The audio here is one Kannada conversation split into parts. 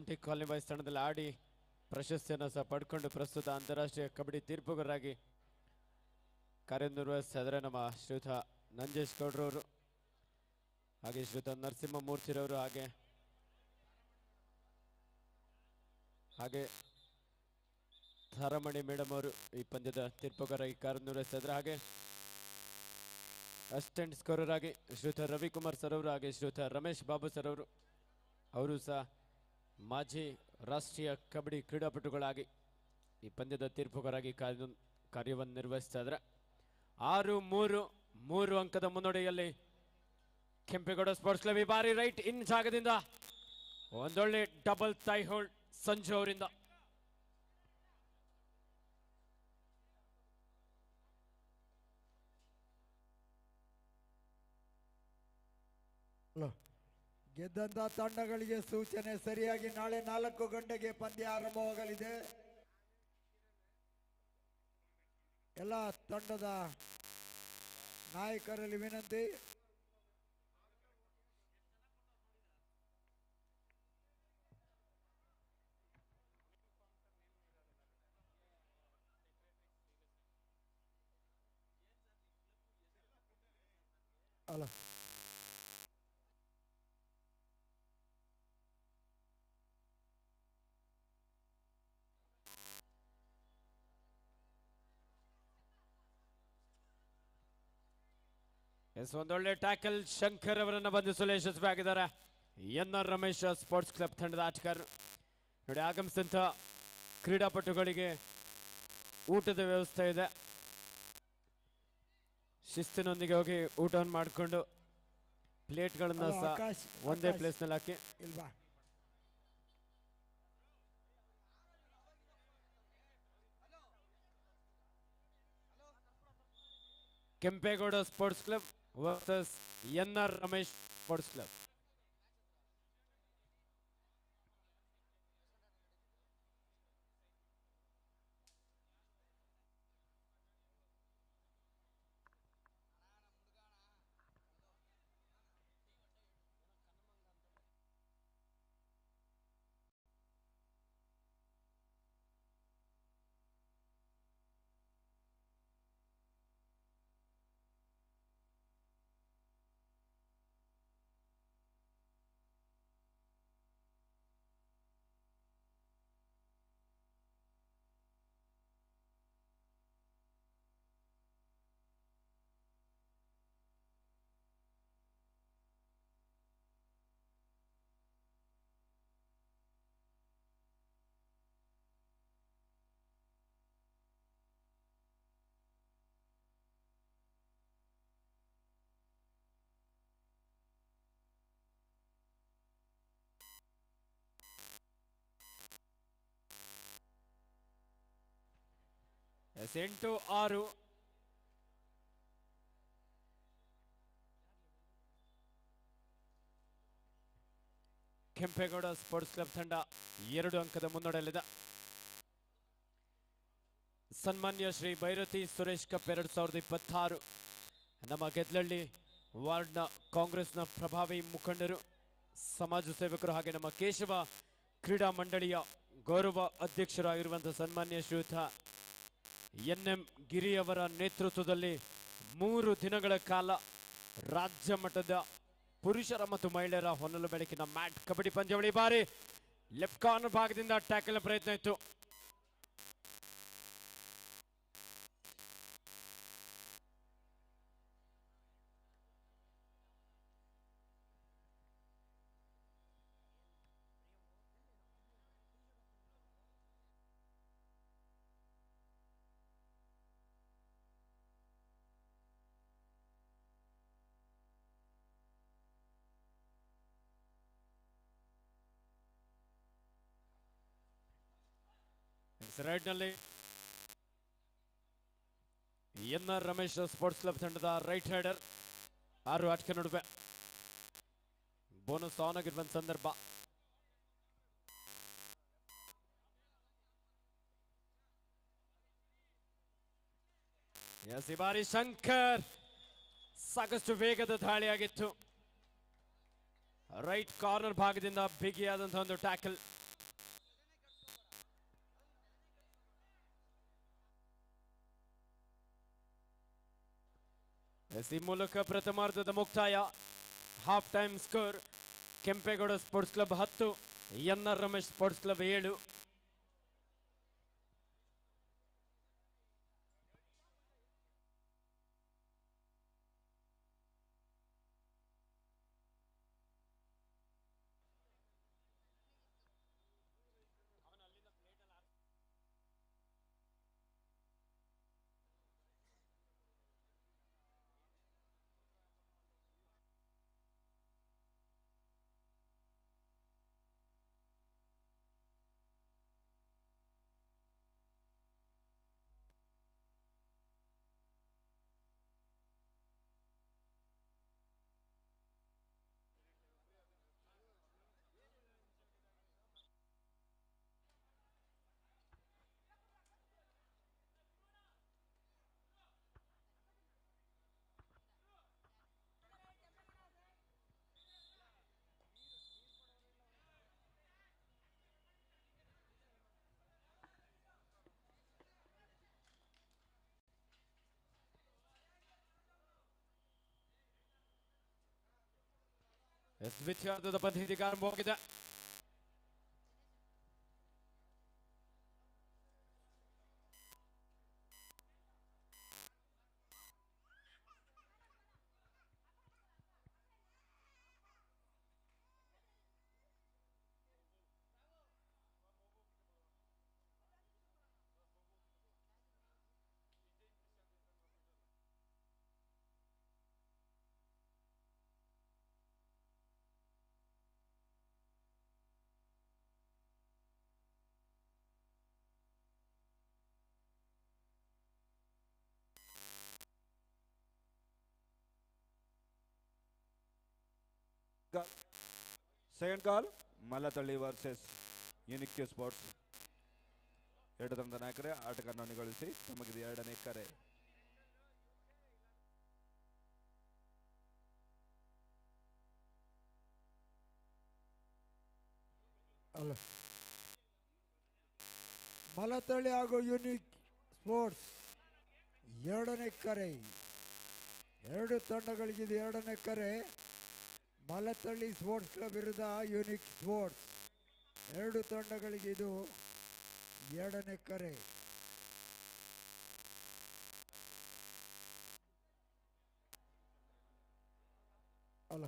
ಕೌಂಟಿ ಕಾಲನಿ ಬಾಯ್ಸ್ ತಂಡದಲ್ಲಿ ಆಡಿ ಪ್ರಶಸ್ತಿಯನ್ನು ಸಹ ಪಡ್ಕೊಂಡು ಪ್ರಸ್ತುತ ಅಂತಾರಾಷ್ಟ್ರೀಯ ಕಬಡ್ಡಿ ತೀರ್ಪುಗಾರರಾಗಿ ಕಾರ್ಯನಿರ್ವಹಿಸಿದರೆ ನಮ್ಮ ಶ್ರೀಯುತ ನಂಜೇಶ್ ಗೌಡ್ರವರು, ಹಾಗೆ ಶ್ರೀಯುತ ನರಸಿಂಹಮೂರ್ತಿರವರು, ಹಾಗೆ ಧಾರಮಣಿ ಮೇಡಮ್ ಅವರು ಈ ಪಂದ್ಯದ ತೀರ್ಪುಗಾರರಾಗಿ ಕಾರ್ಯನಿರ್ವಹಿಸಿದ್ರೆ, ಹಾಗೆ ಅಸಿಸ್ಟೆಂಟ್ ಸ್ಕೋರರ್ ಆಗಿ ಶ್ರೀಯುತ ರವಿಕುಮಾರ್ ಸರ್ ಅವರು, ಹಾಗೆ ಶ್ರೀಯುತ ರಮೇಶ್ ಬಾಬು ಸರ್ ಅವರು ಸಹ ಮಾಜಿ ರಾಷ್ಟ್ರೀಯ ಕಬಡ್ಡಿ ಕ್ರೀಡಾಪಟುಗಳಾಗಿ ಈ ಪಂದ್ಯದ ತೀರ್ಪುಗಾರರಾಗಿ ಕಾರ್ಯವನ್ನು ನಿರ್ವಹಿಸ್ತಾ ಇದ್ದಾರೆ. 6-3 ಅಂಕದ ಮುನ್ನಡೆಯಲ್ಲಿ ಕೆಂಪೇಗೌಡ ಸ್ಪೋರ್ಟ್ಸ್ ಕ್ಲಬ್. ಈ ಬಾರಿ ರೈಟ್ ಇನ್ ಜಾಗದಿಂದ ಒಂದೊಳ್ಳೆ ಡಬಲ್ ಥೈ ಹೋಲ್ಡ್ ಸಂಜು ಅವರಿಂದ. ಗೆದ್ದಂತ ತಂಡಗಳಿಗೆ ಸೂಚನೆ ಸರಿಯಾಗಿ ನಾಳೆ 4 ಗಂಟೆಗೆ ಪಂದ್ಯ ಆರಂಭವಾಗಲಿದೆ. ಎಲ್ಲ ತಂಡದ ನಾಯಕರಲ್ಲಿ ವಿನಂತಿ, ಅಲ್ಲ ಒಂದೊಳ್ಳೆ ಟ್ಯಾಕಲ್ ಶಂಕರ್ ಅವರನ್ನು ಬಂಧಿಸಲು ಯಶಸ್ವಿಯಾಗಿದ್ದಾರೆ ಎನ್.ಆರ್. ರಮೇಶ್ ಸ್ಪೋರ್ಟ್ಸ್ ಕ್ಲಬ್ ತಂಡದ ಆಟಗಾರರು. ನೋಡಿ, ಆಗಮಿಸಿದಂಥ ಕ್ರೀಡಾಪಟುಗಳಿಗೆ ಊಟದ ವ್ಯವಸ್ಥೆ ಇದೆ. ಶಿಸ್ತಿನೊಂದಿಗೆ ಹೋಗಿ ಊಟವನ್ನು ಮಾಡಿಕೊಂಡು ಪ್ಲೇಟ್ಗಳನ್ನು ಸಹ ಒಂದೇ ಪ್ಲೇಸ್ನಲ್ಲಿ ಹಾಕಿ. Kempegowda sports club versus N R. Ramesh sports club. Yes 8-6 Kempegowda sports club ತಂಡ 2 ಅಂಕದ ಮುನ್ನಡೆಯಲ್ಲಿದೆ. ಸನ್ಮಾನ್ಯ ಶ್ರೀ ಭೈರತಿ ಸುರೇಶ್ ಕಪ್ 2026 ನಮ್ಮ ಗೆದ್ಲಳ್ಳಿ ವಾರ್ಡ್ನ ಕಾಂಗ್ರೆಸ್ನ ಪ್ರಭಾವಿ ಮುಖಂಡರು, ಸಮಾಜ ಸೇವಕರು, ಹಾಗೆ ನಮ್ಮ ಕೇಶವ ಕ್ರೀಡಾ ಮಂಡಳಿಯ ಗೌರವ ಅಧ್ಯಕ್ಷರಾಗಿರುವಂತಹ ಸನ್ಮಾನ್ಯ ಶ್ರೀಯುತ ಎನ್.ಎಂ. ಗಿರಿಯವರ ನೇತೃತ್ವದಲ್ಲಿ 3 ದಿನಗಳ ಕಾಲ ರಾಜ್ಯ ಮಟ್ಟದ ಪುರುಷರ ಮತ್ತು ಮಹಿಳೆಯರ ಹೊನಲು ಬೆಳಕಿನ ಮ್ಯಾಟ್ ಕಬಡ್ಡಿ ಪಂದ್ಯಾವಳಿ. ಬಾರಿ ಲೆಫ್ಟ್ ಕಾರ್ನರ್ ಭಾಗದಿಂದ ಟ್ಯಾಕಲ್ ಪ್ರಯತ್ನ ಇತ್ತು. ರೈಟ್ನಲ್ಲಿ ಎನ್.ಆರ್. ರಮೇಶ್ ಸ್ಪೋರ್ಟ್ಸ್ ಕ್ಲಬ್ ತಂಡದ ರೈಟ್ ಹ್ಯಾಂಡರ್ 6 ಆಟಕ ನಡುವೆ ಬೋನಸ್ ಆನ್ ಆಗಿರುವಂತ ಸಂದರ್ಭ. ಈ ಬಾರಿ ಶಂಕರ್ ಸಾಕಷ್ಟು ವೇಗದ ದಾಳಿಯಾಗಿತ್ತು. ರೈಟ್ ಕಾರ್ನರ್ ಭಾಗದಿಂದ ಬಿಗಿಯಾದಂತಹ ಒಂದು ಟ್ಯಾಕಲ್ ಎಸ್ ಈ ಮೂಲಕ ಪ್ರಥಮಾರ್ಧದ ಮುಕ್ತಾಯ. Half time score Kempegowda sports club 10, N R. Ramesh sports club 7. Yes ದ್ವಿತೀಯಾರ್ಧದ ಪಂದ್ಯ ಇದೀಗ ಆರಂಭವಾಗಿದೆ. ಸೆಕೆಂಡ್ ಕಾಲ್ ಮಲ್ಲತಳ್ಳಿ ವರ್ಸಸ್ ಯುನಿಕ್ ಸ್ಪೋರ್ಟ್ಸ್. ಎರಡು ತಂಡದ ನಾಯಕರೇ ಆಟಗಾರನ ನಿಗೊಳಿಸಿ ತಮಗಿದೆ ಎರಡನೇ ಕರೆ. ಅಲ್ಲ ಮಲತಳ್ಳಿ ಹಾಗೂ ಯುನಿಕ್ ಸ್ಪೋರ್ಟ್ಸ್ ಎರಡನೇ ಕರೆ. ಎರಡು ತಂಡಗಳಿಗಿದೆ ಎರಡನೇ ಕರೆ. ಮಲತಳ್ಳಿ ಸ್ಪೋರ್ಟ್ಸ್ ಕ್ಲಬ್ ವಿರುದ್ಧ ಯುನಿಕ್ ಸ್ಪೋರ್ಟ್ಸ್. ಎರಡು ತಂಡಗಳಿಗೆ ಇದು ಎರಡನೇ ಕರೆ. ಅಲ್ಲ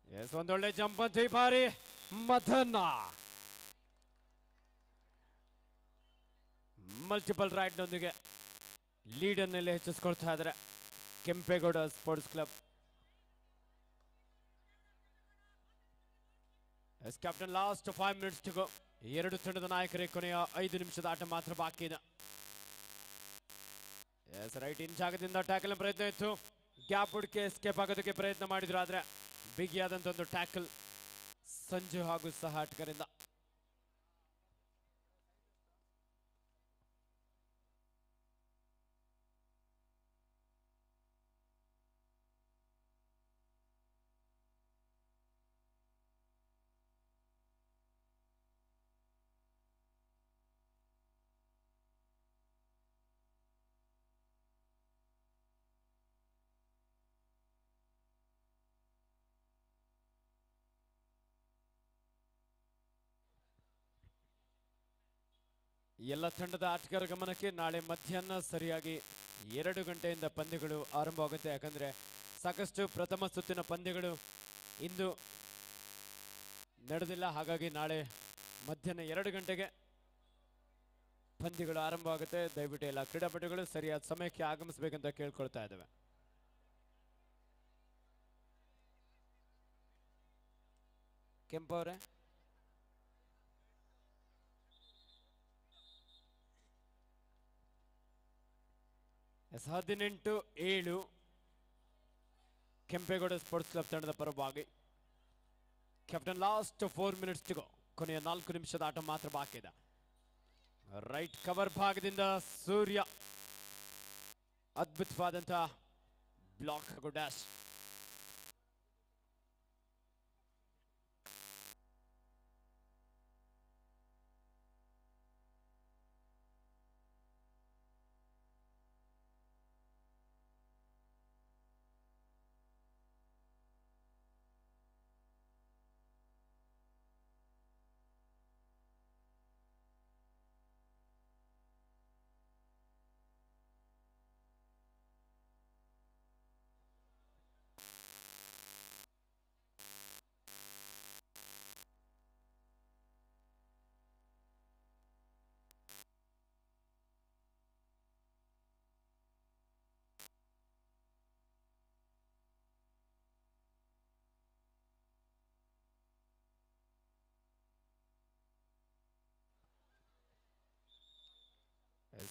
ಎಸ್ ಒಂದೊಳ್ಳೆ ಜಂಪ್ ಅಂತ ಈ ಬಾರಿ ಮದನ್ನ ಮಲ್ಟಿಪಲ್ ರೈಡ್ನೊಂದಿಗೆ ಲೀಡನ್ನೆಲ್ಲ ಹೆಚ್ಚಿಸ್ಕೊಳ್ತಾ ಇದ್ದಾರೆ Kempegowda sports club. Yes captain last 5 minutes to go. ಎರಡು ತಂಡದ ನಾಯಕರೇ ಕೊನೆಯ 5 ನಿಮಿಷದ ಆಟ ಮಾತ್ರ ಬಾಕಿ ಇದೆ. ಎಸ್ ರೈಟ್ ಇನ್ ಜಾಗದಿಂದ ಟ್ಯಾಕಲ್ ಪ್ರಯತ್ನ ಇತ್ತು. ಗ್ಯಾಪ್ ಹುಡುಕಿ ಎಸ್ಕೇಪ್ ಆಗೋದಕ್ಕೆ ಪ್ರಯತ್ನ ಮಾಡಿದ್ರು, ಆದ್ರೆ ಬಿಗಿಯಾದಂತ ಒಂದು ಟ್ಯಾಕಲ್ ಸಂಜು ಹಾಗೂ ಸಹ ಆಟಗಾರರಿಂದ. ಎಲ್ಲ ತಂಡದ ಆಟಗಾರ ಗಮನಕ್ಕೆ ನಾಳೆ ಮಧ್ಯಾಹ್ನ ಸರಿಯಾಗಿ 2 ಗಂಟೆಯಿಂದ ಪಂದ್ಯಗಳು ಆರಂಭವಾಗುತ್ತೆ. ಯಾಕಂದ್ರೆ ಸಾಕಷ್ಟು ಪ್ರಥಮ ಸುತ್ತಿನ ಪಂದ್ಯಗಳು ಇಂದು ನಡೆದಿಲ್ಲ. ಹಾಗಾಗಿ ನಾಳೆ ಮಧ್ಯಾಹ್ನ 2 ಗಂಟೆಗೆ ಪಂದ್ಯಗಳು ಆರಂಭವಾಗುತ್ತೆ. ದಯವಿಟ್ಟು ಎಲ್ಲ ಕ್ರೀಡಾಪಟುಗಳು ಸರಿಯಾದ ಸಮಯಕ್ಕೆ ಆಗಮಿಸಬೇಕಂತ ಕೇಳ್ಕೊಳ್ತಾ ಇದ್ದೇವೆ. ಕೆಂಪು ಅವರೇ, ಎಸ್ 18-7 ಕೆಂಪೇಗೌಡ ಸ್ಪೋರ್ಟ್ಸ್ ಕ್ಲಬ್ ತಂಡದ ಪರವಾಗಿ. Captain last 4 minutes to go. ಕೊನೆಯ 4 ನಿಮಿಷದ ಆಟ ಮಾತ್ರ ಬಾಕಿ ಇದೆ. ರೈಟ್ ಕವರ್ ಭಾಗದಿಂದ ಸೂರ್ಯ ಅದ್ಭುತವಾದಂತಹ ಬ್ಲಾಕ್ ಹಾಗೂ ಡ್ಯಾಶ್.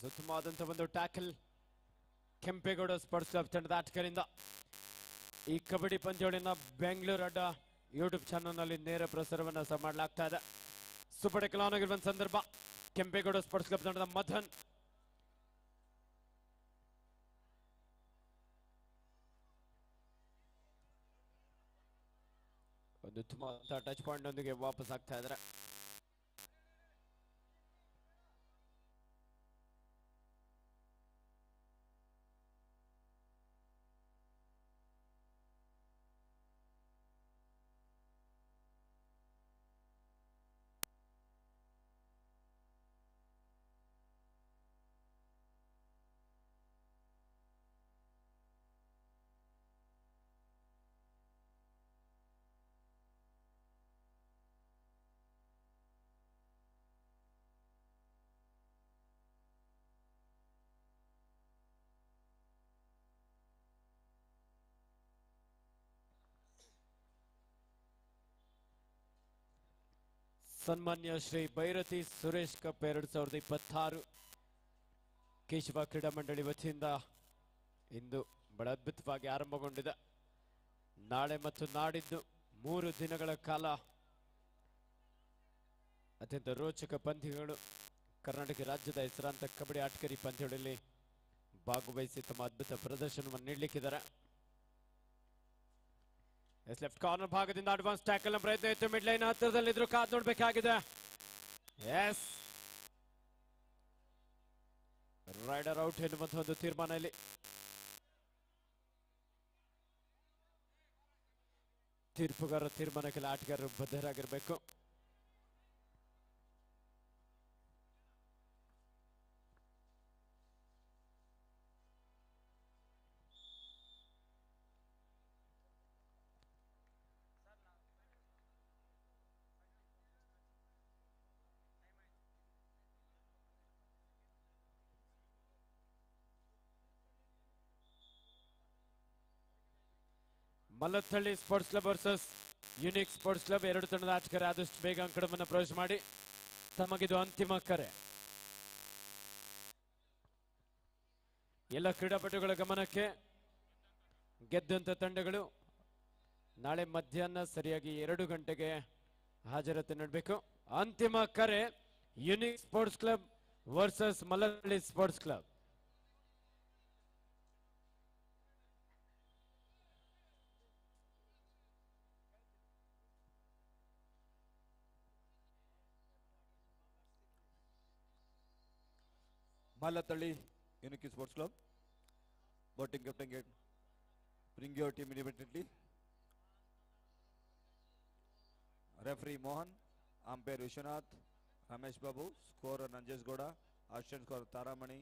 ಉತ್ತಮವಾದಂತಹ ಒಂದು ಟ್ಯಾಕಲ್ ಕೆಂಪೇಗೌಡ ಸ್ಪೋರ್ಟ್ಸ್ ಕ್ಲಬ್ ತಂಡದ ಆಟಗಾರರಿಂದ. ಈ ಕಬಡ್ಡಿ ಪಂದ್ಯಾವಳಿಯನ್ನ ಬೆಂಗಳೂರು ಅಡ್ಡ ಯೂಟ್ಯೂಬ್ ಚಾನಲ್ ನಲ್ಲಿ ನೇರ ಪ್ರಸಾರವನ್ನ ಸಹ ಮಾಡಲಾಗ್ತಾ ಇದೆ. ಸೂಪರ್ ಟೆಕಲ್ ಆನ್ ಆಗಿರುವ ಸಂದರ್ಭ ಕೆಂಪೇಗೌಡ ಸ್ಪೋರ್ಟ್ಸ್ ಕ್ಲಬ್ ತಂಡದ ಮದನ್ ಒಂದು ಉತ್ತಮವಾದ ಟಚ್ ಪಾಯಿಂಟ್ ನೊಂದಿಗೆ ವಾಪಸ್ ಆಗ್ತಾ ಇದ್ದಾರೆ. ಸನ್ಮಾನ್ಯ ಶ್ರೀ ಭೈರತಿ ಸುರೇಶ್ ಕಪ್ 2026 ಕೇಶವ ಕ್ರೀಡಾ ಮಂಡಳಿ ವತಿಯಿಂದ ಇಂದು ಬಹಳ ಅದ್ಭುತವಾಗಿ ಆರಂಭಗೊಂಡಿದೆ. ನಾಳೆ ಮತ್ತು ನಾಡಿದ್ದು 3 ದಿನಗಳ ಕಾಲ ಅತ್ಯಂತ ರೋಚಕ ಪಂದ್ಯಗಳು ಕರ್ನಾಟಕ ರಾಜ್ಯದ ಹೆಸರಾಂತ ಕಬಡ್ಡಿ ಆಟಗಾರಿ ಪಂದ್ಯಗಳಲ್ಲಿ ಭಾಗವಹಿಸಿ ತಮ್ಮ ಅದ್ಭುತ ಪ್ರದರ್ಶನವನ್ನು ನೀಡಲಿಕ್ಕಿದ್ದಾರೆ. ಲೆಫ್ಟ್ ಕಾರ್ನರ್ ಭಾಗದಿಂದ ಅಡ್ವಾನ್ಸ್ ಟ್ಯಾಕಲ್ ಪ್ರಯತ್ನ ಇತ್ತು. ಮಿಡ್ ಲೈನ್ ಹತ್ತಿರದಲ್ಲಿದ್ರು ಕಾದ್ ನೋಡಬೇಕಾಗಿದೆ. ಎಸ್ ರೈಡರ್ ಔಟ್ ಎನ್ನುವಂತಹ ಒಂದು ತೀರ್ಮಾನ ಇಲ್ಲಿ. ತೀರ್ಪುಗಾರರ ತೀರ್ಮಾನಕ್ಕೆ ಆಟಗಾರರು ಬದ್ಧರಾಗಿರಬೇಕು. Mallathalli sports club versus unique sports club. 2 ತಂಡದ ಆಟಗಾರ ಆದಷ್ಟು ಬೇಗ ಅಂಕಣವನ್ನು ಪ್ರವೇಶ ಮಾಡಿ. ತಮಗಿದು ಅಂತಿಮ ಕರೆ. ಎಲ್ಲ ಕ್ರೀಡಾಪಟುಗಳ ಗಮನಕ್ಕೆ, ಗೆದ್ದಂತ ತಂಡಗಳು ನಾಳೆ ಮಧ್ಯಾಹ್ನ ಸರಿಯಾಗಿ 2 ಗಂಟೆಗೆ ಹಾಜರಾತಿ ನೀಡಬೇಕು. ಅಂತಿಮ ಕರೆ unique sports club versus Mallathalli sports club. Malathalli Unique Sports Club. Boating captain, bring your team immediately. Referee Mohan, umpire Vishwanath, Ramesh Babu, scorer Nanjesh Goda, assistant scorer Taramani,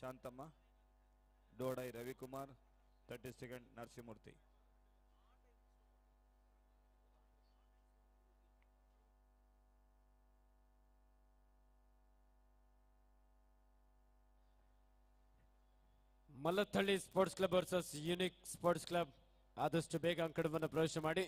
Shantamma, Dodai Ravi Kumar, 32nd Narsimurthy. Mallathalli sports club versus unique sports club ಆದಷ್ಟು ಬೇಗ ಅಂಕಣವನ್ನು ಪ್ರವೇಶ ಮಾಡಿ.